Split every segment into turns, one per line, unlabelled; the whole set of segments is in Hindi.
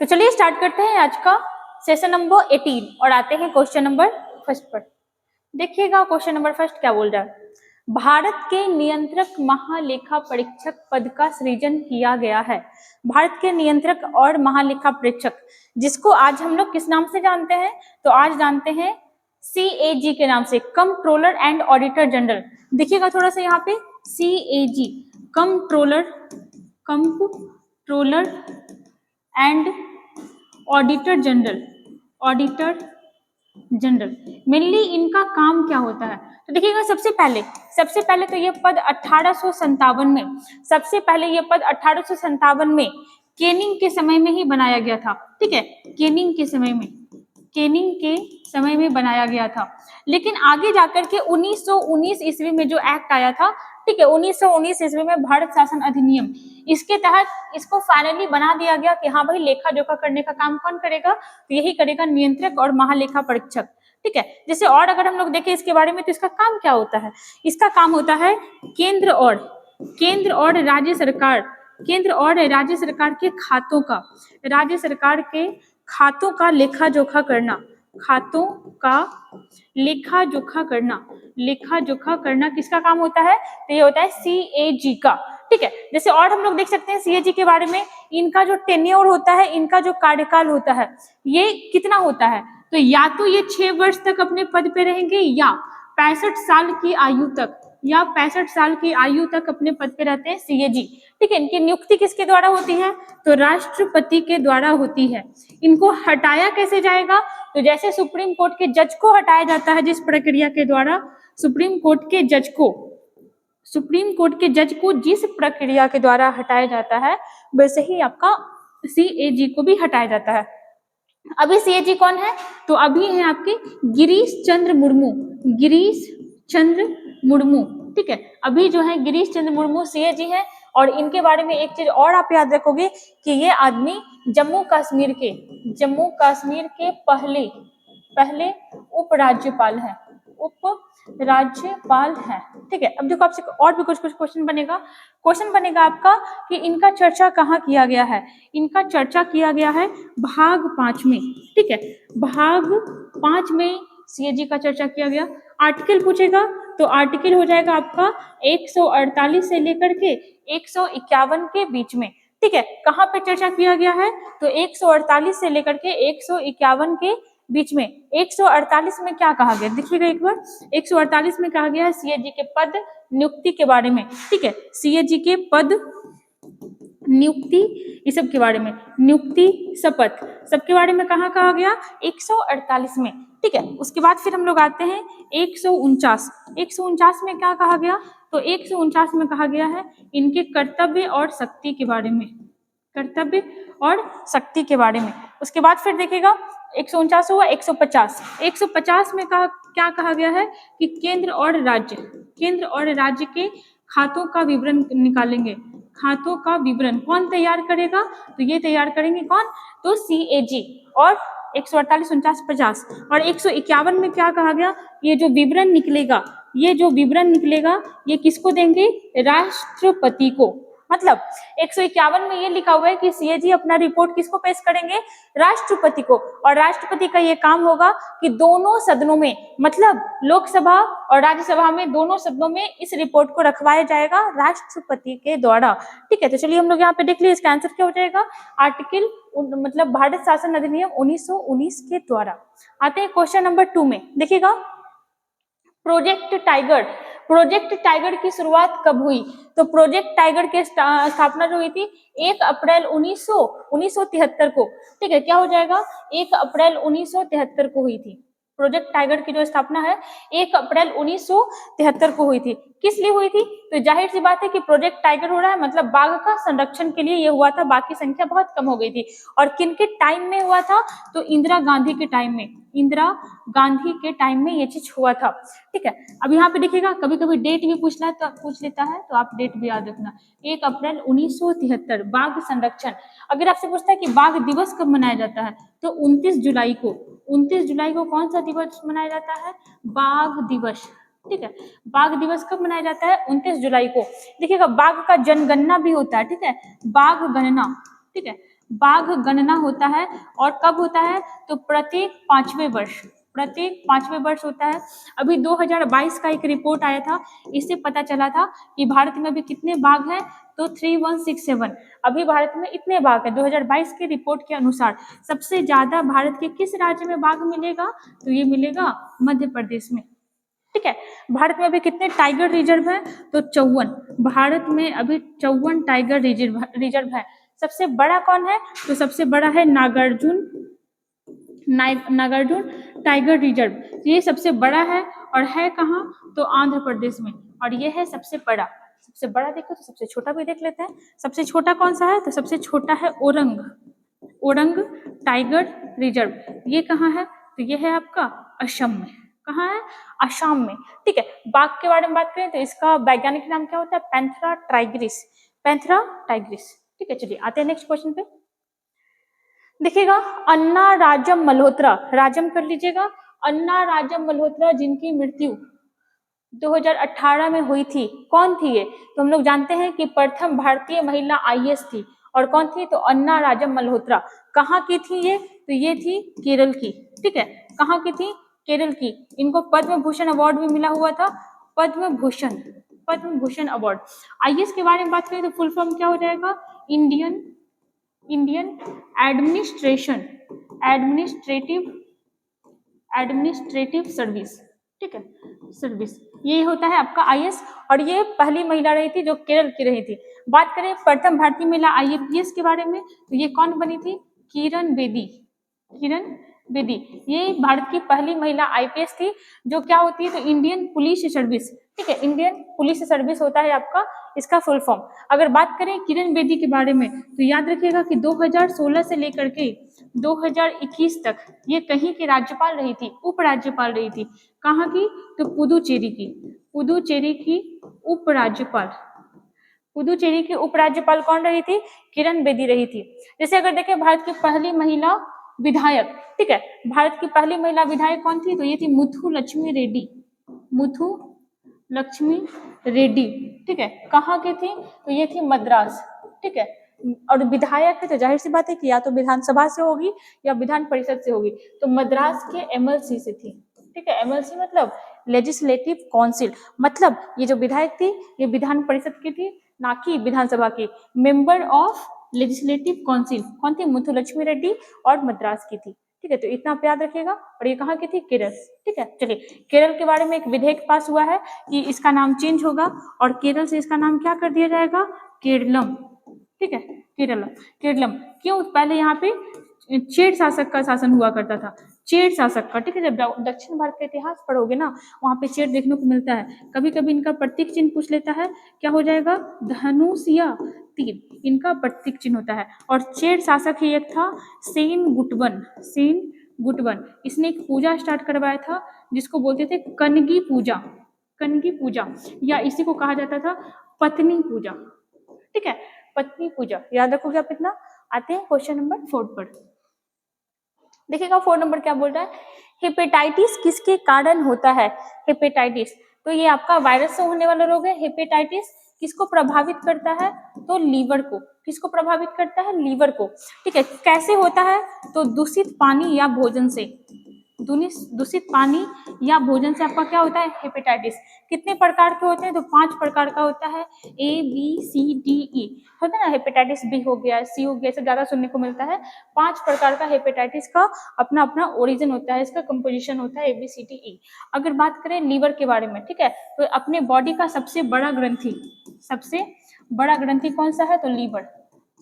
तो चलिए स्टार्ट करते हैं आज का सेशन नंबर 18 और आते हैं क्वेश्चन नंबर फर्स्ट पर। देखिएगा क्वेश्चन नंबर फर्स्ट क्या बोल रहा है। भारत के नियंत्रक महालेखा परीक्षक पद का सृजन किया गया है। भारत के नियंत्रक और महालेखा परीक्षक, जिसको आज हम लोग किस नाम से जानते हैं, तो आज जानते हैं CAG के नाम से, कंट्रोलर एंड ऑडिटर जनरल। देखिएगा थोड़ा सा यहाँ पे CAG, controller and auditor general mainly इनका काम क्या होता है। तो देखिएगा सबसे पहले तो ये पद 1857 में, सबसे पहले ये पद 1857 में केनिंग के समय में ही बनाया गया था। ठीक है, केनिंग के समय में बनाया गया था। लेकिन आगे जाकर के 1919 ईस्वी में जो एक्ट आया था, ठीक है, 1919 ईस्वी में भारत शासन अधिनियम, इसके तहत इसको फाइनली बना दिया गया कि हाँ भाई लेखा जोखा करने का काम कौन करेगा, तो यही करेगा नियंत्रक और महालेखा परीक्षक। ठीक है, जैसे और अगर हम लोग देखें इसके बारे में तो इसका काम क्या होता है। इसका काम होता है केंद्र और राज्य सरकार के खातों का लेखा जोखा करना किसका काम होता है, तो ये होता है CAG का। ठीक है, जैसे और हम लोग देख सकते हैं CAG के बारे में, इनका जो टेन्योर होता है, इनका जो कार्यकाल होता है, ये कितना होता है, तो या तो ये 6 वर्ष तक अपने पद पे रहेंगे या 65 साल की आयु तक अपने पद पे रहते हैं CAG। ठीक है, इनकी नियुक्ति किसके द्वारा होती है, तो राष्ट्रपति के द्वारा होती है। इनको हटाया कैसे जाएगा, तो जैसे सुप्रीम कोर्ट के जज को हटाया जाता है, जिस प्रक्रिया के द्वारा सुप्रीम कोर्ट के जज को जिस प्रक्रिया के द्वारा हटाया जाता है, वैसे ही आपका CAG को भी हटाया जाता है। अभी CAG कौन है, तो अभी है आपके गिरीश चंद्र मुर्मू। ठीक है, अभी जो है गिरीश चंद्र मुर्मू CAG है। और इनके बारे में एक चीज और आप याद रखोगे कि ये आदमी जम्मू कश्मीर के पहले उपराज्यपाल है। ठीक है, अब देखो आपसे और भी कुछ क्वेश्चन बनेगा आपका कि इनका चर्चा कहाँ किया गया है। इनका चर्चा किया गया है भाग 5 में। ठीक है, भाग 5 में CAG का चर्चा किया गया। आर्टिकल पूछेगा तो आर्टिकल हो जाएगा आपका 148 से लेकर के 151 के बीच में। ठीक है, कहाँ पे चर्चा किया गया है, तो 148 से लेकर के 151 के बीच में। 148 में क्या कहा गया, देखिएगा एक बार। 148 में कहा गया है CAG के पद नियुक्ति के बारे में। ठीक है, CAG के पद नियुक्ति, इस सब के बारे में, नियुक्ति शपथ सबके बारे में कहाँ कहा गया, 148 में। ठीक है, उसके बाद फिर हम लोग आते हैं 149 में क्या कहा गया, तो 149 में कहा गया है इनके कर्तव्य और शक्ति के बारे में। उसके बाद फिर देखिएगा 149 हुआ 150 में क्या कहा गया है कि केंद्र और राज्य के खातों का विवरण निकालेंगे। खातों का विवरण कौन तैयार करेगा, तो ये तैयार करेंगे कौन, तो CAG। और 148, 49, 50 और 151 में क्या कहा गया, ये जो विवरण निकलेगा ये किसको देंगे, राष्ट्रपति को। मतलब 151 में ये लिखा हुआ है कि CAG अपना रिपोर्ट किसको पेश करेंगे, राष्ट्रपति को। और राष्ट्रपति का ये काम होगा कि दोनों सदनों में, मतलब लोकसभा और राज्यसभा में, दोनों सदनों में इस रिपोर्ट को रखवाया जाएगा राष्ट्रपति के द्वारा। ठीक है, तो चलिए हम लोग यहाँ पे देख लिए इसका आंसर क्या हो जाएगा, आर्टिकल मतलब भारत शासन अधिनियम 1919 के द्वारा। आते हैं क्वेश्चन नंबर 2 में। देखिएगा प्रोजेक्ट टाइगर की शुरुआत कब हुई, तो प्रोजेक्ट टाइगर की स्थापना जो हुई थी 1 अप्रैल 1973 को। ठीक है, क्या हो जाएगा, 1 अप्रैल 1973 को हुई थी। प्रोजेक्ट टाइगर की जो स्थापना है 1 अप्रैल 1973 को हुई थी। किस लिए हुई थी, तो जाहिर सी बात है कि प्रोजेक्ट टाइगर हो रहा है, मतलब बाघ का संरक्षण के लिए ये हुआ था। बाकी संख्या बहुत कम हो गई थी। और किनके टाइम में हुआ था, तो इंदिरा गांधी के टाइम में ये चीज हुआ था। ठीक है, अब यहाँ पे देखिएगा कभी कभी डेट भी पूछ लेता है, तो आप डेट भी याद रखना। 1 अप्रैल 1973 बाघ संरक्षण। अगर आपसे पूछता है कि बाघ दिवस कब मनाया जाता है, तो 29 जुलाई को कौन सा दिवस मनाया जाता है, बाघ दिवस। ठीक है, बाघ दिवस कब मनाया जाता है, 29 जुलाई को। देखिएगा बाघ का जनगणना भी होता है। ठीक है, बाघ गणना। ठीक है, बाघ गणना होता है और कब होता है, तो प्रत्येक 5वें वर्ष, प्रत्येक 5वें वर्ष होता है। अभी 2022 का एक रिपोर्ट आया था, इससे पता चला था कि भारत में अभी कितने बाघ हैं, तो 3167। अभी भारत में इतने बाघ हैं 2022 के रिपोर्ट के अनुसार। सबसे ज्यादा भारत के किस राज्य में बाघ मिलेगा, तो ये मिलेगा मध्य प्रदेश में। ठीक है, भारत में अभी कितने टाइगर रिजर्व हैं, तो 54। भारत में अभी 54 टाइगर रिजर्व है। सबसे बड़ा कौन है, तो सबसे बड़ा है नागार्जुन टाइगर रिजर्व, ये सबसे बड़ा है और है कहाँ, तो आंध्र प्रदेश में, और ये है सबसे बड़ा। सबसे बड़ा देखो तो सबसे छोटा भी देख लेते हैं। सबसे छोटा कौन सा है, तो सबसे छोटा है ओरंग टाइगर रिजर्व। ये कहाँ है, तो ये है आपका असम में। कहाँ है, असम में। ठीक है, बाघ के बारे में बात करें तो इसका वैज्ञानिक नाम क्या होता है, पैंथेरा टाइग्रिस, पैंथेरा टाइग्रिस। ठीक है, चलिए आते हैं नेक्स्ट क्वेश्चन पे। देखिएगा, अन्ना राजम मल्होत्रा, राजम कर लीजिएगा, अन्ना राजम मल्होत्रा जिनकी मृत्यु 2018 में हुई थी, कौन थी ये, तो हम लोग जानते हैं कि प्रथम भारतीय महिला आईएएस थी, और कौन थी, तो अन्ना राजम मल्होत्रा। कहाँ की थी ये, तो ये थी केरल की। ठीक है, कहाँ की थी, केरल की। इनको पद्म भूषण अवार्ड भी मिला हुआ था, पद्म भूषण अवार्ड। आईएएस के बारे में बात करें तो फुल फॉर्म क्या हो जाएगा, इंडियन एडमिनिस्ट्रेटिव सर्विस। ठीक है, सर्विस, ये होता है आपका आईएएस, और ये पहली महिला रही थी जो केरल की रही थी। बात करें प्रथम भारतीय महिला आईपीएस के बारे में, तो ये कौन बनी थी, किरण बेदी। ये भारत की पहली महिला आईपीएस थी, जो क्या होती है, तो इंडियन पुलिस सर्विस। ठीक है, इंडियन पुलिस सर्विस होता है आपका इसका फुल फॉर्म। अगर बात करें किरण बेदी के बारे में, तो याद रखिएगा कि 2016 से लेकर के 2021 तक ये कहीं की राज्यपाल रही थी, उपराज्यपाल रही थी। कहाँ की, तो पुदुचेरी की उपराज्यपाल कौन रही थी, किरण बेदी रही थी। जैसे अगर देखें भारत की पहली महिला विधायक, ठीक है, भारत की पहली महिला विधायक कौन थी, तो ये थी मुथु लक्ष्मी रेड्डी। ठीक है, कहाँ की थी, तो ये थी मद्रास। ठीक है, और विधायक है तो जाहिर सी बात है कि या तो विधानसभा से होगी या विधान परिषद से होगी, तो मद्रास के एमएलसी से थी। ठीक है, एमएलसी मतलब लेजिस्लेटिव काउंसिल, मतलब ये जो विधायक थी ये विधान परिषद की थी, ना कि विधानसभा की। मेंबर ऑफ लेजिस्लेटिव काउंसिल कौन थी, मुथुलक्ष्मी रेड्डी, और मद्रास की थी। ठीक है, तो इतना आप याद रखिएगा। और ये कहाँ की थी, केरल। ठीक है, चलिए केरल के बारे में एक विधेयक पास हुआ है कि इसका नाम चेंज होगा, और केरल से इसका नाम क्या कर दिया जाएगा, केरलम। ठीक है, केरलम। क्यों, पहले यहाँ पे चेर शासक का शासन हुआ करता था, चेर शासक का। ठीक है, जब दक्षिण भारत का इतिहास पढ़ोगे ना, वहाँ पे चेर देखने को मिलता है। कभी कभी इनका प्रतीक चिन्ह पूछ लेता है, क्या हो जाएगा, धनुष या तीर, इनका प्रतीक चिन्ह होता है। और चेर शासक ही एक था सेन गुटवन। इसने एक पूजा स्टार्ट करवाया था जिसको बोलते थे कनगी पूजा, या इसी को कहा जाता था पत्नी पूजा। ठीक है, पत्नी पूजा, याद रखोगे आप इतना। आते हैं क्वेश्चन नंबर 4 पर। देखिएगा 4 नंबर क्या बोल रहा है, हेपेटाइटिस किसके कारण होता है, हेपेटाइटिस, तो ये आपका वायरस से होने वाला रोग है। हेपेटाइटिस किसको प्रभावित करता है, तो लीवर को। किसको प्रभावित करता है, लीवर को। ठीक है, कैसे होता है, तो दूषित पानी या भोजन से आपका क्या होता है, हेपेटाइटिस। कितने प्रकार के होते हैं, तो 5 प्रकार का होता है, ABCDE होता है ना। हेपेटाइटिस बी हो गया, सी हो गया, सब ज्यादा सुनने को मिलता है। 5 प्रकार का हेपेटाइटिस का अपना अपना ओरिजिन होता है, इसका कंपोजिशन होता है ABCDE। अगर बात करें लीवर के बारे में, ठीक है, तो अपने बॉडी का सबसे बड़ा ग्रंथि कौन सा है, तो लीवर।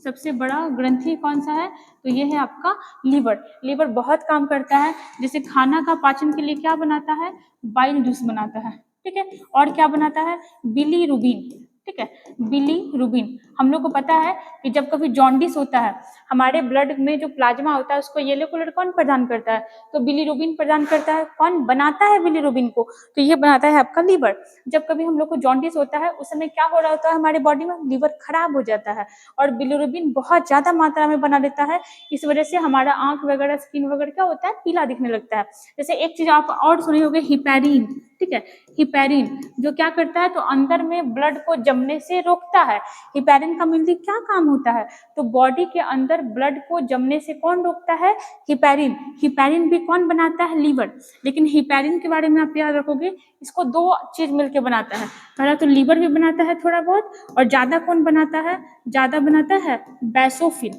सबसे बड़ा ग्रंथि कौन सा है, तो ये है आपका लीवर बहुत काम करता है। जैसे खाना का पाचन के लिए क्या बनाता है, बाइल जूस बनाता है। ठीक है, और क्या बनाता है, बिलीरुबिन। ठीक है, बिलीरुबिन। हम लोग को पता है कि जब कभी जॉन्डिस होता है, हमारे ब्लड में जो प्लाज्मा होता है उसको येलो कलर कौन प्रदान करता है, तो बिलीरुबिन प्रदान करता है। कौन बनाता है बिलीरुबिन को, तो ये बनाता है आपका लीवर। जब कभी हम लोग को जॉन्डिस होता है उस समय क्या हो रहा होता है, हमारे बॉडी में लीवर खराब हो जाता है और बिलीरुबिन बहुत ज्यादा मात्रा में बना देता है। इस वजह से हमारा आंख वगैरह, स्किन वगैरह क्या होता है, पीला दिखने लगता है। जैसे एक चीज आप और सुने होंगे, हिपैरिन। ठीक है। हिपैरिन जो क्या करता है, तो अंदर में ब्लड को जमने से रोकता है। हिपैरिन का मेनली क्या काम होता है, तो बॉडी के अंदर ब्लड को जमने से कौन रोकता है, हिपैरिन। हिपैरिन भी कौन बनाता है, लीवर। लेकिन हिपैरिन के बारे में आप याद रखोगे, इसको दो चीज मिलकर बनाता है। पहला तो लीवर भी बनाता है थोड़ा बहुत, और ज्यादा कौन बनाता है, ज्यादा बनाता है बेसोफिल।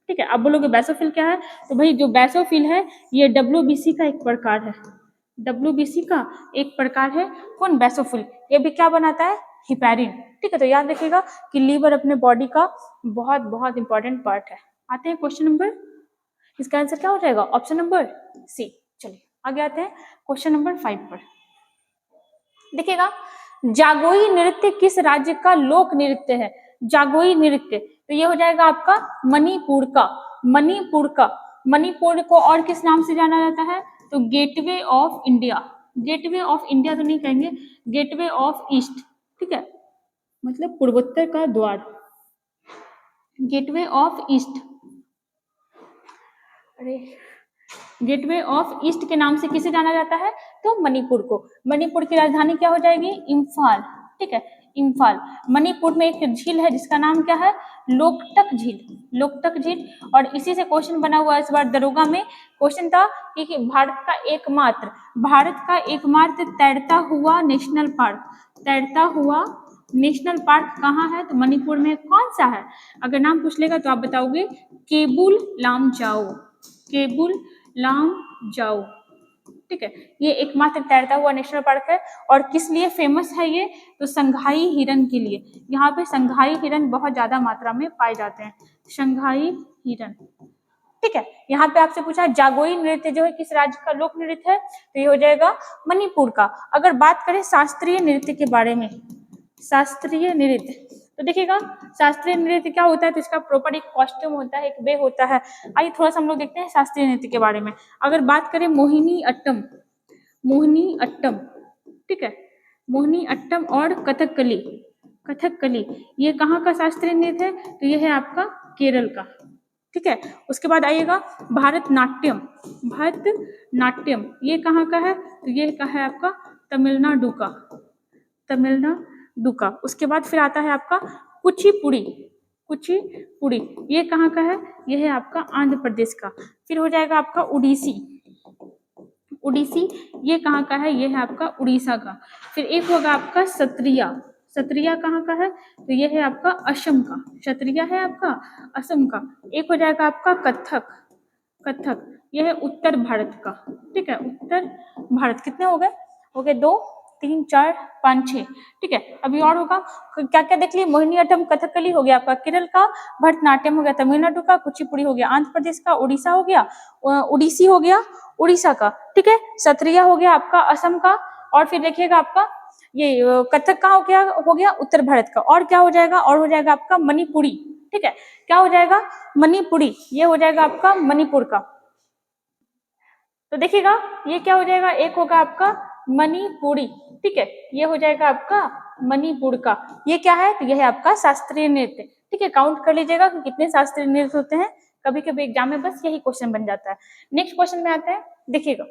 ठीक है, अब बोलोगे बेसोफिल क्या है, तो भाई जो बेसोफिल है ये WBC का एक प्रकार है। WBC का एक प्रकार है कौन, बेसोफिल। ये भी क्या बनाता है, हिपैरिन। ठीक है, तो याद रखिएगा कि लीवर अपने बॉडी का बहुत बहुत इंपॉर्टेंट पार्ट है। आते हैं क्वेश्चन नंबर, इसका आंसर क्या हो जाएगा, ऑप्शन नंबर सी। चलिए आगे आते हैं क्वेश्चन नंबर 5 पर। देखिएगा, जागोई नृत्य किस राज्य का लोक नृत्य है। जागोई नृत्य, तो ये हो जाएगा आपका मणिपुर का। मणिपुर का, मणिपुर को और किस नाम से जाना जाता है, तो gateway of India. Gateway of India तो नहीं कहेंगे, गेटवे ऑफ ईस्ट। ठीक है, मतलब पूर्वोत्तर का द्वार, गेटवे ऑफ ईस्ट। अरे, गेटवे ऑफ ईस्ट के नाम से किसे जाना जाता है, तो मणिपुर को। मणिपुर की राजधानी क्या हो जाएगी, इम्फाल। ठीक है, इम्फाल। मणिपुर में एक झील है जिसका नाम क्या है, लोकटक झील। लोकटक झील। और इसी से क्वेश्चन बना हुआ है इस बार दरोगा में। क्वेश्चन था कि भारत का एकमात्र तैरता हुआ नेशनल पार्क, तैरता हुआ नेशनल पार्क कहाँ है, तो मणिपुर में कौन सा है। अगर नाम पूछ लेगा तो आप बताओगे केबुल लामजाओ, केबुल लामजाओ। ठीक है, ये एकमात्र तैरता हुआ नेशनल पार्क है। और किस लिए फेमस है ये, तो संघाई हिरन के लिए। यहाँ पे संघाई हिरन बहुत ज्यादा मात्रा में पाए जाते हैं, संघाई हिरन। ठीक है, यहाँ पे आपसे पूछा जागोई नृत्य जो है किस राज्य का लोक नृत्य है, तो ये हो जाएगा मणिपुर का। अगर बात करें शास्त्रीय नृत्य के बारे में, शास्त्रीय नृत्य, तो देखिएगा शास्त्रीय नृत्य क्या होता है, तो इसका प्रॉपर एक कॉस्ट्यूम होता है, एक वे होता है। आइए थोड़ा सा हम लोग देखते हैं शास्त्रीय नृत्य के बारे में। अगर बात करें मोहिनी अट्टम, मोहिनी अट्टम, ठीक है, मोहिनी अट्टम और कथकली, कथकली ये कहाँ का शास्त्रीय नृत्य है, तो ये है आपका केरल का। ठीक है, उसके बाद आइएगा भारतनाट्यम, भारतनाट्यम ये कहाँ का है, तो ये का है आपका तमिलनाडु का, तमिलनाडु का। उसके बाद फिर आता है आपका कुचिपुड़ी, कुचिपुड़ी ये कहाँ का है, ये है आपका आंध्र प्रदेश का। फिर हो जाएगा आपका उड़ीसी, उड़ीसी ये कहाँ का है, ये है आपका उड़ीसा का। फिर एक होगा आपका सत्रिया, सत्रिया कहाँ का है, तो ये है आपका असम का, सत्रिया है आपका असम का। एक हो जाएगा आपका कथक, कथक ये है उत्तर भारत का। ठीक है, उत्तर भारत। कितने हो गए 2 3 4 5 6। ठीक है, अभी और होगा, क्या क्या देख लिए, मोहिनीअट्टम कथकली हो गया आपका केरल का, भरतनाट्यम हो गया तमिलनाडु का, कुचिपुड़ी हो गया आंध्र प्रदेश का, उड़ीसा हो गया, उड़ीसी हो गया उड़ीसा का। ठीक है, सत्रिया हो गया आपका असम का। और फिर देखिएगा आपका ये कथक का हो गया उत्तर भारत का। और क्या हो जाएगा, और हो जाएगा आपका मणिपुरी। ठीक है, क्या हो जाएगा, मणिपुरी ये हो जाएगा आपका मणिपुर का। तो देखिएगा ये क्या हो जाएगा, एक होगा आपका मणिपुरी। ठीक है, ये हो जाएगा आपका मणिपुर का। ये क्या है, तो ये है आपका शास्त्रीय नृत्य। ठीक है, काउंट कर लीजिएगा कि कितने शास्त्रीय नृत्य होते हैं, कभी कभी एग्जाम में बस यही क्वेश्चन बन जाता है। नेक्स्ट क्वेश्चन में आते हैं, देखिएगा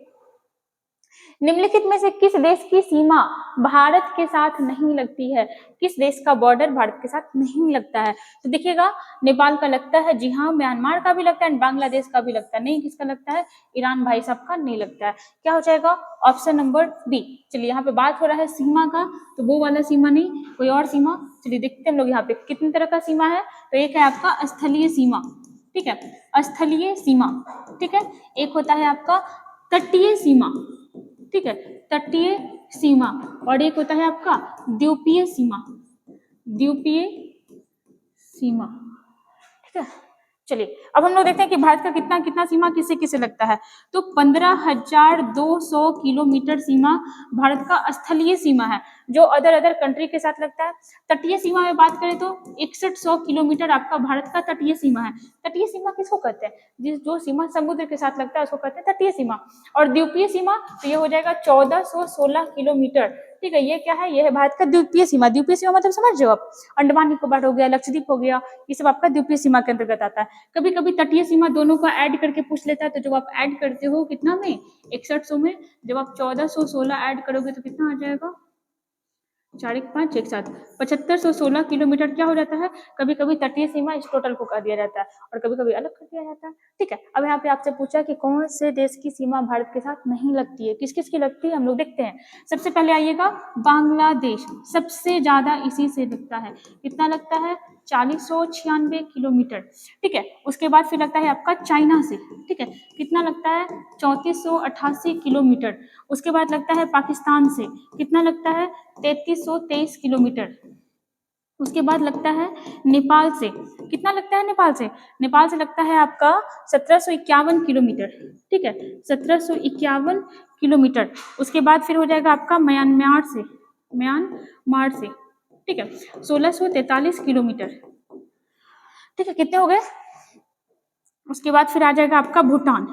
निम्नलिखित में से किस देश की सीमा भारत के साथ नहीं लगती है, किस देश का बॉर्डर भारत के साथ नहीं लगता है, तो देखिएगा नेपाल का लगता है, जी हाँ, म्यांमार का भी लगता है, बांग्लादेश का भी लगता है, नहीं किसका लगता है, ईरान भाई साहब का नहीं लगता है। क्या हो जाएगा, ऑप्शन नंबर बी। चलिए यहाँ पे बात हो रहा है सीमा का, तो वो वाला सीमा नहीं, कोई और सीमा। चलिए देखते हैं हम लोग यहाँ पे कितनी तरह का सीमा है, तो एक है आपका स्थलीय सीमा। ठीक है, स्थलीय सीमा। ठीक है, एक होता है आपका तटीय सीमा। ठीक है, तटीय सीमा। और एक होता है आपका द्वीपीय सीमा, द्वीपीय सीमा। ठीक है, चलिए अब हम लोग देखते हैं कि भारत का कितना कितना सीमा किसे किसे लगता है। तो 15,200 किलोमीटर सीमा भारत का स्थलीय सीमा है, जो अदर कंट्री के साथ लगता है। तटीय सीमा में बात करें तो 6100 किलोमीटर आपका भारत का तटीय सीमा है। तटीय सीमा किसको कहते हैं, जो सीमा समुद्र के साथ लगता है उसको कहते हैं तटीय सीमा। और द्वीपीय सीमा तो ये हो जाएगा 1416 किलोमीटर, ठीक है, ये क्या है, ये है भारत का द्वीपीय सीमा। द्वीपीय सीमा मतलब समझ रहे हो आप, अंडमान निकोबार हो गया, लक्षद्वीप हो गया, ये सब आपका द्वीपीय सीमा के अंतर्गत आता है। कभी कभी तटीय सीमा दोनों का ऐड करके पूछ लेता है, तो जब आप ऐड करते हो कितना में 6100 में, जब आप 1416 ऐड करोगे तो कितना आ जाएगा, 4 1 5 1 7 7516 किलोमीटर क्या हो जाता है। कभी कभी तटीय सीमा इस टोटल को कर दिया जाता है और कभी कभी अलग कर दिया जाता है। ठीक है, अब यहाँ पे आपसे पूछा कि कौन से देश की सीमा भारत के साथ नहीं लगती है, किस किस की लगती है, हम लोग देखते हैं। सबसे पहले आइएगा बांग्लादेश, सबसे ज्यादा इसी से लगता है। कितना लगता है, 4096 किलोमीटर। ठीक है, उसके बाद फिर लगता है आपका चाइना से। ठीक है, कितना लगता है, 3488 किलोमीटर। उसके बाद लगता है पाकिस्तान से, कितना लगता है, 3323 किलोमीटर। उसके बाद लगता है नेपाल से, कितना लगता है नेपाल से, नेपाल से लगता है आपका 1751 किलोमीटर। ठीक है, 1751 किलोमीटर। उसके बाद फिर हो जाएगा आपका म्यांमार से, म्यांमार से। ठीक है, 1643 किलोमीटर। ठीक है, कितने हो गए। उसके बाद फिर आ जाएगा आपका भूटान।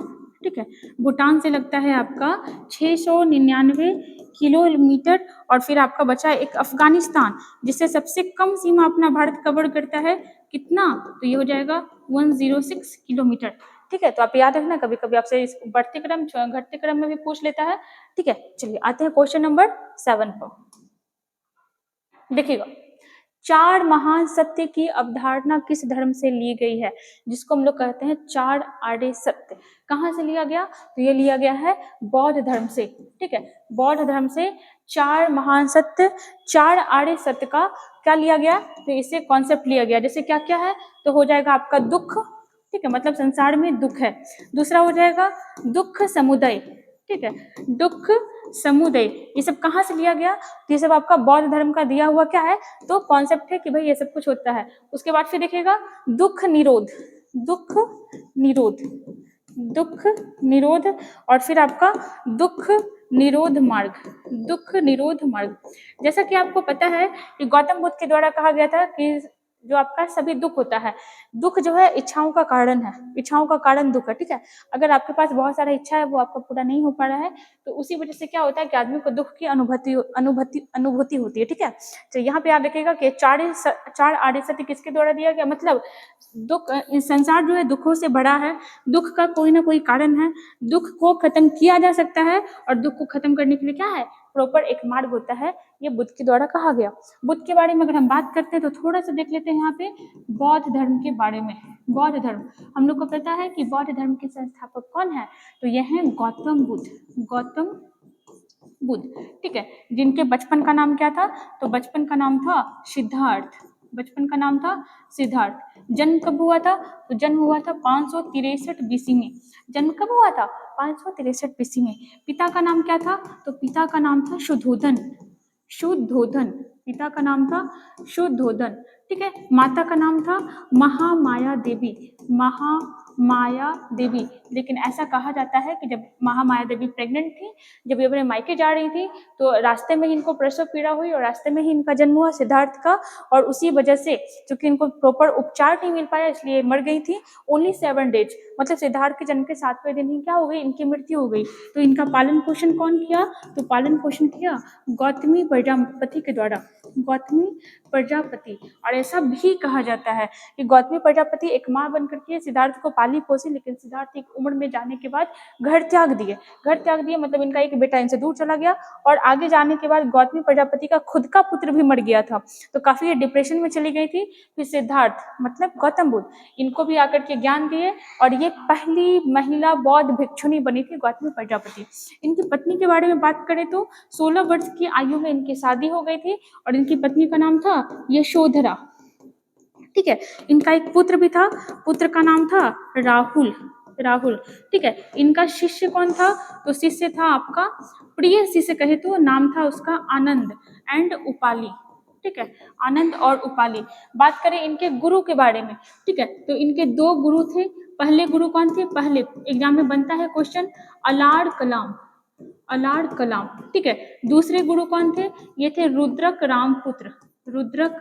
ठीक है, भूटान से लगता है आपका 699 किलोमीटर। और फिर आपका बचा एक अफगानिस्तान, जिससे सबसे कम सीमा अपना भारत कवर करता है, कितना, तो ये हो जाएगा 106 किलोमीटर। ठीक है, तो आप याद रखना, कभी कभी आपसे इस बढ़ते क्रम घटते क्रम में भी पूछ लेता है। ठीक है, चलिए आते हैं क्वेश्चन नंबर 7 पर। देखिएगा, चार महान सत्य की अवधारणा किस धर्म से ली गई है, जिसको हम लोग कहते हैं चार आर्य सत्य। कहाँ से लिया गया, तो ये लिया गया है बौद्ध धर्म से। ठीक है, बौद्ध धर्म से चार महान सत्य, चार आर्य सत्य का क्या लिया गया, तो इससे कॉन्सेप्ट लिया गया। जैसे क्या क्या है, तो हो जाएगा आपका दुख। ठीक है, मतलब संसार में दुख है। दूसरा हो जाएगा दुख समुदय। ठीक है, दुख समुदय, ये सब कहाँ से लिया गया, तो ये सब आपका बौद्ध धर्म का दिया हुआ क्या है, तो कॉन्सेप्ट है कि भाई ये सब कुछ होता है। उसके बाद फिर देखिएगा दुख निरोध, दुख निरोध, दुख निरोध। और फिर आपका दुख निरोध मार्ग, दुख निरोध मार्ग। जैसा कि आपको पता है कि गौतम बुद्ध के द्वारा कहा गया था कि जो आपका सभी दुख होता है, दुख जो है इच्छाओं का कारण है, इच्छाओं का कारण दुख है। ठीक है, अगर आपके पास बहुत सारा इच्छा है, वो आपका पूरा नहीं हो पा रहा है, तो उसी वजह से क्या होता है कि आदमी को दुख की अनुभूति होती है। ठीक है, तो यहाँ पे आप देखिएगा कि चार आर्य सत्य किसके द्वारा दिया गया, मतलब दुख, संसार जो है दुखों से भरा है, दुख का कोई ना कोई कारण है, दुख को खत्म किया जा सकता है, और दुख को खत्म करने के लिए क्या है, प्रॉपर एक मार्ग होता है। ये बुद्ध के द्वारा कहा गया। बुद्ध के बारे में अगर हम बात करते हैं तो थोड़ा सा देख लेते हैं यहाँ पे बौद्ध धर्म के बारे में। बौद्ध धर्म, हम लोग को पता है कि बौद्ध धर्म के संस्थापक कौन है, तो यह है गौतम बुद्ध, गौतम बुद्ध। ठीक है, जिनके बचपन का नाम क्या था, तो बचपन का नाम था सिद्धार्थ, बचपन का नाम था सिद्धार्थ। जन्म कब हुआ था, तो जन्म हुआ था 563 बीसी में। जन्म कब हुआ था, 563 बीसी में। पिता का नाम क्या था, तो पिता का नाम था शुद्धोधन, शुद्धोधन, पिता का नाम था शुद्धोधन। ठीक है, माता का नाम था महामाया देवी, महामाया देवी। लेकिन ऐसा कहा जाता है कि जब महामाया देवी प्रेग्नेंट थी, जब ये अपने मायके जा रही थी, तो रास्ते में ही इनको प्रसव पीड़ा हुई और रास्ते में ही इनका जन्म हुआ सिद्धार्थ का। और उसी वजह से चूंकि इनको प्रॉपर उपचार नहीं मिल पाया, इसलिए मर गई थी। ओनली 7 डेज, मतलब सिद्धार्थ के जन्म के 7वें दिन ही क्या हो गई, इनकी मृत्यु हो गई। तो इनका पालन पोषण कौन किया, तो पालन पोषण किया गौतमी प्रजापति के द्वारा, गौतमी प्रजापति। और ऐसा भी कहा जाता है कि गौतमी प्रजापति एक माँ बनकर के सिद्धार्थ को पाली पोसी, लेकिन सिद्धार्थ एक उम्र में जाने के बाद घर त्याग दिए। घर त्याग दिए मतलब इनका एक बेटा इनसे दूर चला गया, और आगे जाने के बाद गौतमी प्रजापति का खुद का पुत्र भी मर गया था, तो काफी ये डिप्रेशन में चली गई थी। फिर सिद्धार्थ मतलब गौतम बुद्ध, इनको भी आकर के ज्ञान दिए, और ये पहली महिला बौद्ध भिक्षुणी बनी थी गौतमी प्रजापति। इनकी पत्नी के बारे में बात करें तो 16 वर्ष की आयु में इनकी शादी हो गई थी, और इनकी पत्नी का नाम था यशोधरा। ठीक है, इनका एक पुत्र भी था, पुत्र का नाम था राहुल, राहुल। ठीक है, इनका शिष्य कौन था, तो शिष्य था आपका, प्रिय शिष्य कहे तो नाम था उसका आनंद एंड उपाली। ठीक है, आनंद और उपाली। बात करें इनके गुरु के बारे में, ठीक है, तो इनके 2 गुरु थे। पहले गुरु कौन थे, पहले एग्जाम में बनता है क्वेश्चन, अलार कलाम, अलार कलाम। ठीक है, दूसरे गुरु कौन थे, ये थे रुद्रक रामपुत्र, रुद्रक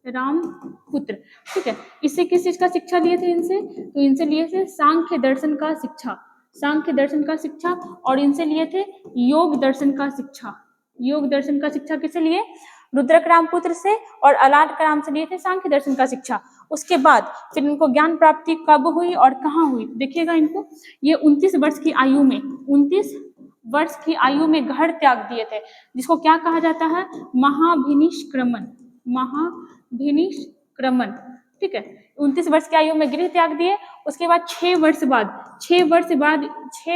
रामपुत्र। ठीक है, इससे किस चीज का शिक्षा लिए थे इनसे, तो इनसे लिए थे सांख्य दर्शन का शिक्षा, सांख्य दर्शन का शिक्षा। और इनसे लिए थे योग दर्शन का शिक्षा, योग दर्शन का शिक्षा किसे लिए? रुद्रक रामपुत्र से, और अलाद का नाम से लिए थे सांख्य दर्शन का शिक्षा। उसके बाद फिर इनको ज्ञान प्राप्ति कब हुई और कहाँ हुई? देखिएगा इनको, ये 29 वर्ष की आयु में, 29 वर्ष की आयु में घर त्याग दिए थे, जिसको क्या कहा जाता है? महाभिनिष्क्रमण, महाभिनिष्क्रमण, ठीक है। 29 वर्ष की आयु में गृह त्याग दिए। उसके बाद 6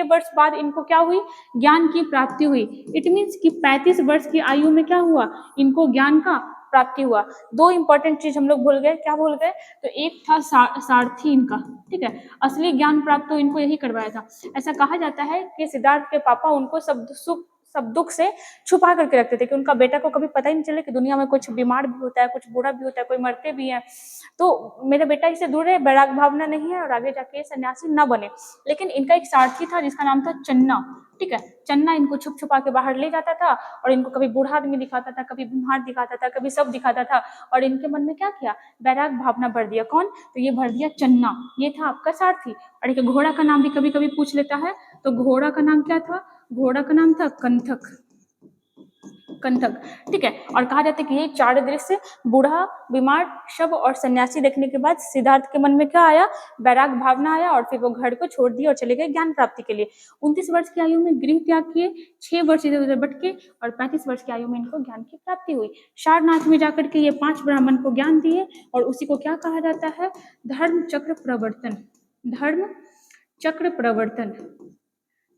वर्ष बाद इनको क्या हुई? ज्ञान की प्राप्ति हुई। इट मीन्स कि 35 वर्ष की आयु में क्या हुआ? इनको ज्ञान का प्राप्ति हुआ। दो इंपॉर्टेंट चीज हम लोग भूल गए। क्या भूल गए? तो एक था सारथी इनका, ठीक है। असली ज्ञान प्राप्त तो इनको यही करवाया था। ऐसा कहा जाता है कि सिद्धार्थ के पापा उनको सब दुख से छुपा करके रखते थे कि उनका बेटा को कभी पता ही नहीं चले कि दुनिया में कुछ बीमार भी होता है, कुछ बूढ़ा भी होता है, कोई मरते भी है। तो मेरा बेटा इससे दूर है, वैराग भावना नहीं है और आगे जाके सन्यासी ना बने। लेकिन इनका एक सारथी था जिसका नाम था चन्ना, ठीक है। चन्ना इनको छुप छुपा के बाहर ले जाता था और इनको कभी बूढ़ा आदमी दिखाता था, कभी बीमार दिखाता था, कभी सब दिखाता था, और इनके मन में क्या किया? वैराग भावना भर दिया। कौन? तो ये भर दिया चन्ना, ये था आपका सारथी। और एक घोड़ा का नाम भी कभी कभी पूछ लेता है, तो घोड़ा का नाम क्या था? घोड़ा का नाम था कंथक, कंथक, ठीक है। और कहा जाता है कि ये चार दृश्य, बूढ़ा, बीमार, शव और सन्यासी देखने के बाद सिद्धार्थ के मन में क्या आया? वैराग भावना आया, और फिर वो घर को छोड़ दिया और चले गए ज्ञान प्राप्ति के लिए। 29 वर्ष की आयु में गृह त्याग किए, 6 वर्ष इधर उधर भटके, और 35 वर्ष की आयु में इनको ज्ञान की प्राप्ति हुई। सारनाथ में जाकर के ये 5 ब्राह्मण को ज्ञान दिए, और उसी को क्या कहा जाता है? धर्म चक्र प्रवर्तन, धर्म चक्र प्रवर्तन,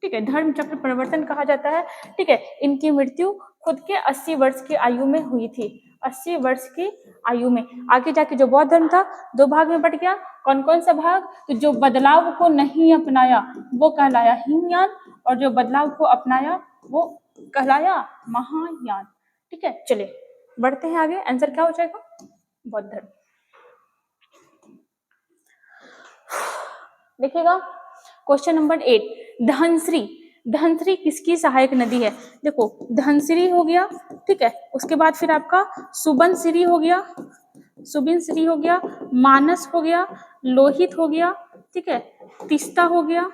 ठीक है। धर्म चक्र प्रवर्तन कहा जाता है, ठीक है। इनकी मृत्यु खुद के 80 वर्ष की आयु में हुई थी, 80 वर्ष की आयु में। आगे जाके जो बौद्ध धर्म था 2 भाग में बट गया। कौन कौन सा भाग? तो जो बदलाव को नहीं अपनाया वो कहलाया हीनयान, और जो बदलाव को अपनाया वो कहलाया महायान, ठीक है। चलिए बढ़ते हैं आगे। आंसर क्या हो जाएगा? बौद्ध धर्म। देखिएगा क्वेश्चन नंबर 8, धनश्री, धनश्री किसकी सहायक नदी है? देखो धनश्री हो गया, ठीक है। उसके बाद फिर आपका सुबनसिरी हो गया, सुबिनसिरी हो गया, मानस हो गया, लोहित हो गया, ठीक है, तिस्ता हो गया,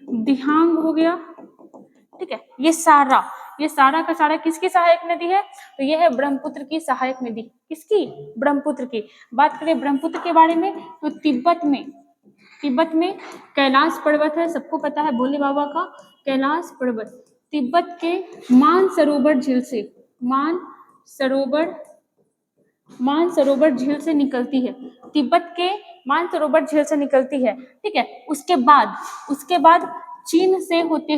दिहांग हो गया, ठीक है। ये सारा का सारा किसकी सहायक नदी है? तो ये है ब्रह्मपुत्र की सहायक नदी। किसकी? ब्रह्मपुत्र की। बात करें ब्रह्मपुत्र के बारे में तो तिब्बत में कैलाश पर्वत है, सबको पता है भोले बाबा का कैलाश पर्वत। तिब्बत के मानसरोवर झील से, मानसरोवर झील से निकलती है, तिब्बत के मानसरोवर झील से निकलती है, ठीक है। उसके बाद चीन से होते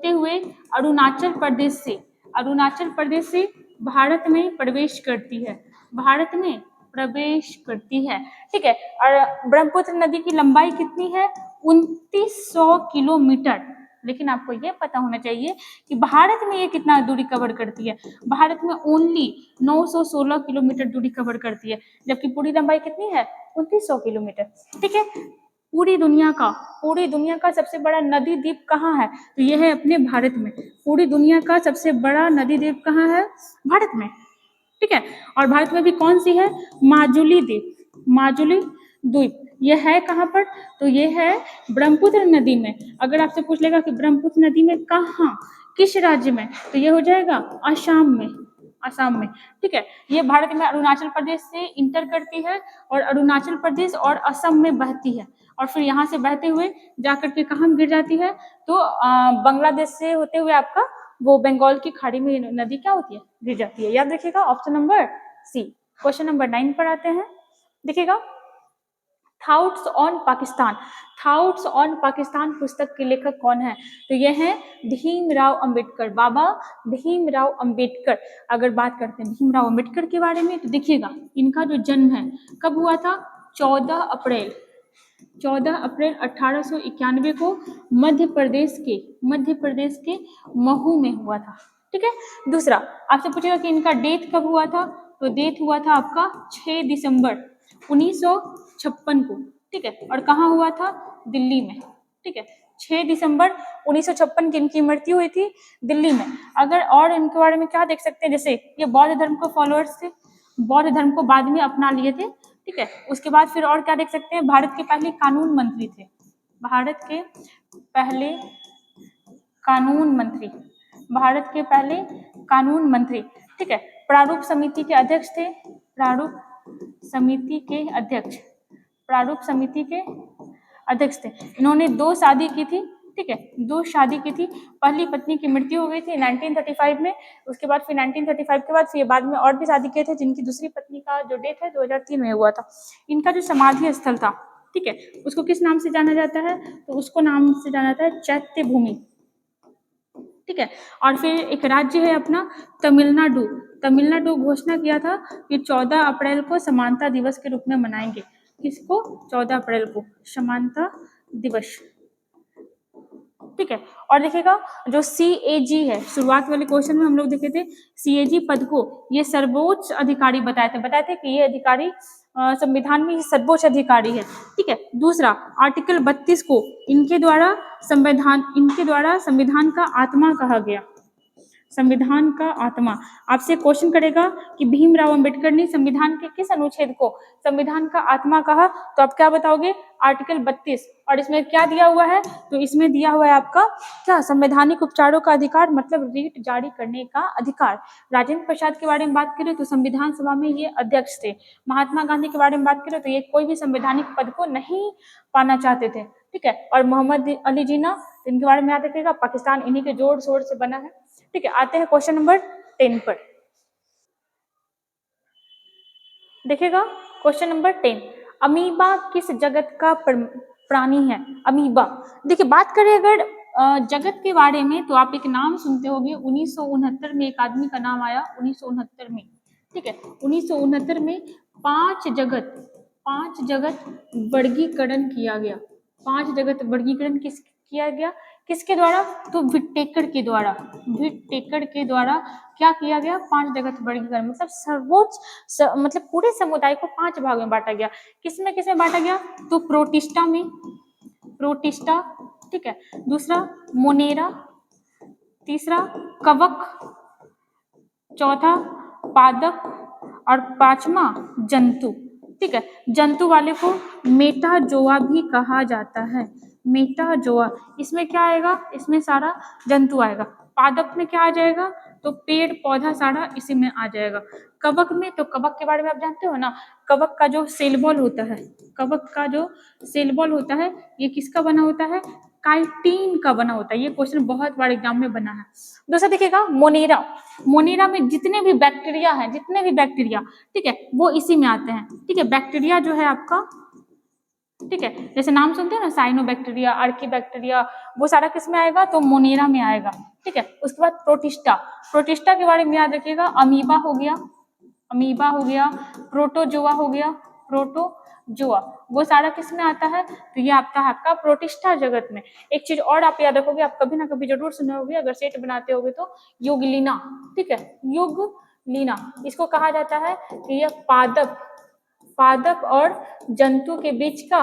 हुए अरुणाचल प्रदेश से भारत में प्रवेश करती है, ठीक है। और ब्रह्मपुत्र नदी की लंबाई कितनी है? 2900 किलोमीटर। लेकिन आपको ये पता होना चाहिए कि भारत में ये कितना दूरी कवर करती है? भारत में ओनली 916 किलोमीटर दूरी कवर करती है, जबकि पूरी लंबाई कितनी है? 2900 किलोमीटर, ठीक है। पूरी दुनिया का सबसे बड़ा नदी द्वीप कहाँ है? तो यह है अपने भारत में। पूरी दुनिया का सबसे बड़ा नदी द्वीप कहाँ है? भारत में, ठीक है। और भारत में भी कौन सी है? माजुली द्वीप। यह है कहाँ पर? तो ये है ब्रह्मपुत्र नदी में। अगर आपसे पूछ लेगा कि ब्रह्मपुत्र नदी में कहाँ, किस राज्य में, तो ये हो जाएगा असम में, ठीक है। ये भारत में अरुणाचल प्रदेश से इंटर करती है, और अरुणाचल प्रदेश और असम में बहती है, और फिर यहाँ से बहते हुए जाकर के कहाँ गिर जाती है? तो बांग्लादेश से होते हुए आपका वो बंगाल की खाड़ी में नदी क्या होती है? गिर जाती है। याद रखिएगा option number C. Question number 9 पर आते हैं। देखिएगा थॉट्स ऑन पाकिस्तान पुस्तक के लेखक कौन है? तो ये है भीमराव अंबेडकर, बाबा भीमराव अंबेडकर। अगर बात करते हैं भीमराव अंबेडकर के बारे में तो देखिएगा इनका जो जन्म है कब हुआ था? 14 अप्रैल 1891 को मध्य प्रदेश के महू में हुआ था, ठीक है। दूसरा आपसे पूछेगा कि इनका डेथ कब हुआ था? तो डेथ हुआ था आपका 6 दिसंबर 1956 को, ठीक है। और कहाँ हुआ था? दिल्ली में, ठीक है। 6 दिसंबर 1956 की इनकी मृत्यु हुई थी दिल्ली में। अगर और इनके बारे में क्या देख सकते हैं, जैसे ये बौद्ध धर्म को फॉलोअर्स थे, बौद्ध धर्म को बाद में अपना लिए थे, ठीक है। उसके बाद फिर और क्या देख सकते हैं? भारत के पहले कानून मंत्री थे, भारत के पहले कानून मंत्री, भारत के पहले कानून मंत्री। ठीक है, प्रारूप समिति के अध्यक्ष थे, प्रारूप समिति के अध्यक्ष, प्रारूप समिति के अध्यक्ष थे। इन्होंने 2 शादी की थी। ठीक है, 2 शादी की थी। पहली पत्नी की मृत्यु हो गई थी 1935 में, उसके बाद फिर 1935 के बाद फिर बाद में और भी शादी किए थे, जिनकी दूसरी पत्नी का जो डेथ है 2003 में हुआ था। इनका जो समाधि स्थल था, ठीक है, उसको किस नाम से जाना जाता है? तो उसको नाम से जाना जाता है चैत्य भूमि। ठीक है, और फिर एक राज्य है अपना तमिलनाडु। तमिलनाडु घोषणा किया था कि 14 अप्रैल को समानता दिवस के रूप में मनाएंगे। किसको? 14 अप्रैल को समानता दिवस। ठीक है, और देखिएगा जो CAG है, शुरुआत वाले क्वेश्चन में हम लोग देखे थे CAG पद को ये सर्वोच्च अधिकारी बताए थे कि ये अधिकारी संविधान में सर्वोच्च अधिकारी है। ठीक है, दूसरा आर्टिकल 32 को इनके द्वारा संविधान का आत्मा कहा गया, संविधान का आत्मा। आपसे क्वेश्चन करेगा कि भीमराव अंबेडकर ने संविधान के किस अनुच्छेद को संविधान का आत्मा कहा, तो आप क्या बताओगे? आर्टिकल 32। और इसमें क्या दिया हुआ है? तो इसमें दिया हुआ है आपका क्या? संवैधानिक उपचारों का अधिकार, मतलब रीट जारी करने का अधिकार। राजेंद्र प्रसाद के बारे में बात करें तो संविधान सभा में ये अध्यक्ष थे। महात्मा गांधी के बारे में बात करें तो ये कोई भी संवैधानिक पद को नहीं पाना चाहते थे। ठीक है, और मोहम्मद अली जिन्ना, इनके बारे में याद रखिएगा, पाकिस्तान इन्हीं के जोर शोर से बना है। ठीक है, आते हैं क्वेश्चन नंबर 10 पर। देखिएगा क्वेश्चन नंबर 10, अमीबा किस जगत का प्राणी है? अमीबा। देखिए, बात करें अगर जगत के बारे में तो आप एक नाम सुनते होंगे, 1969 में एक आदमी का नाम आया, 1969 में। ठीक है, 1969 में 5 जगत वर्गीकरण किया गया। 5 जगत वर्गीकरण किया गया? किसके द्वारा? तो विटेकर के द्वारा। विटेकर के द्वारा क्या किया गया? 5 जगत वर्गीकरण, मतलब सर्वोच्च मतलब पूरे समुदाय को 5 भाग में बांटा गया। किसमें बांटा गया? तो प्रोटिस्टा में, प्रोटिस्टा। ठीक है, दूसरा मोनेरा, तीसरा कवक, चौथा पादप, और 5वां जंतु। ठीक है, जंतु वाले को मेटाजोआ भी कहा जाता है। मेटाजोआ, इसमें क्या आएगा? इसमें सारा जंतु आएगा। पादप में क्या आ जाएगा? तो पेड़ पौधा सारा इसी में आ जाएगा। कवक में, तो कवक के बारे में आप जानते हो ना, कवक का जो सेल बॉल होता है, कवक का जो सेल बॉल होता है, ये किसका बना होता है? काइटिन का बना होता है। ये क्वेश्चन बहुत बार एग्जाम में बना है। दूसरा देखिएगा मोनेरा। मोनेरा में जितने भी बैक्टीरिया हैं, ठीक है, वो इसी में आते हैं। ठीक है, बैक्टीरिया जो है आपका, ठीक है, जैसे नाम सुनते हैं ना, साइनोबैक्टीरिया, आर्कीबैक्टीरिया, वो सारा किस में आएगा? तो मोनेरा में आएगा। ठीक है, उसके बाद प्रोटिस्टा। प्रोटिस्टा के बारे में याद रखिएगा, अमीबा हो गया, प्रोटोजोआ हो गया, प्रोटोजोआ, वो सारा किस में आता है? तो ये आता है आपका प्रोटिस्टा जगत में। एक चीज और आप याद रखोगे, आप कभी ना कभी जरूर सुने होगे, अगर सेट बनाते होगे तो, युगलिना। ठीक है, युगलिना, इसको कहा जाता है कि यह पादप और जंतु के बीच का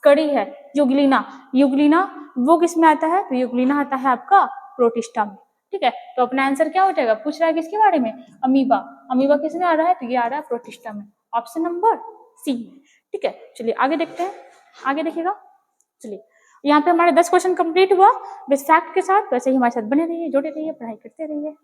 कड़ी है। युगलिना वो किस में आता है? तो युगलिना आता है आपका प्रोटिस्टा में। ठीक है, तो अपना आंसर क्या हो जाएगा? पूछ रहा है किसके बारे में? अमीबा। अमीबा किस में आ रहा है? तो ये आ रहा है प्रोटिस्टा में, ऑप्शन नंबर सी। ठीक है, चलिए आगे देखते हैं। आगे देखिएगा, चलिए यहाँ पे हमारे 10 क्वेश्चन कंप्लीट हुआ विद फैक्ट के साथ। वैसे ही हमारे साथ बने रहिए, जुड़े रहिए, पढ़ाई करते रहिए।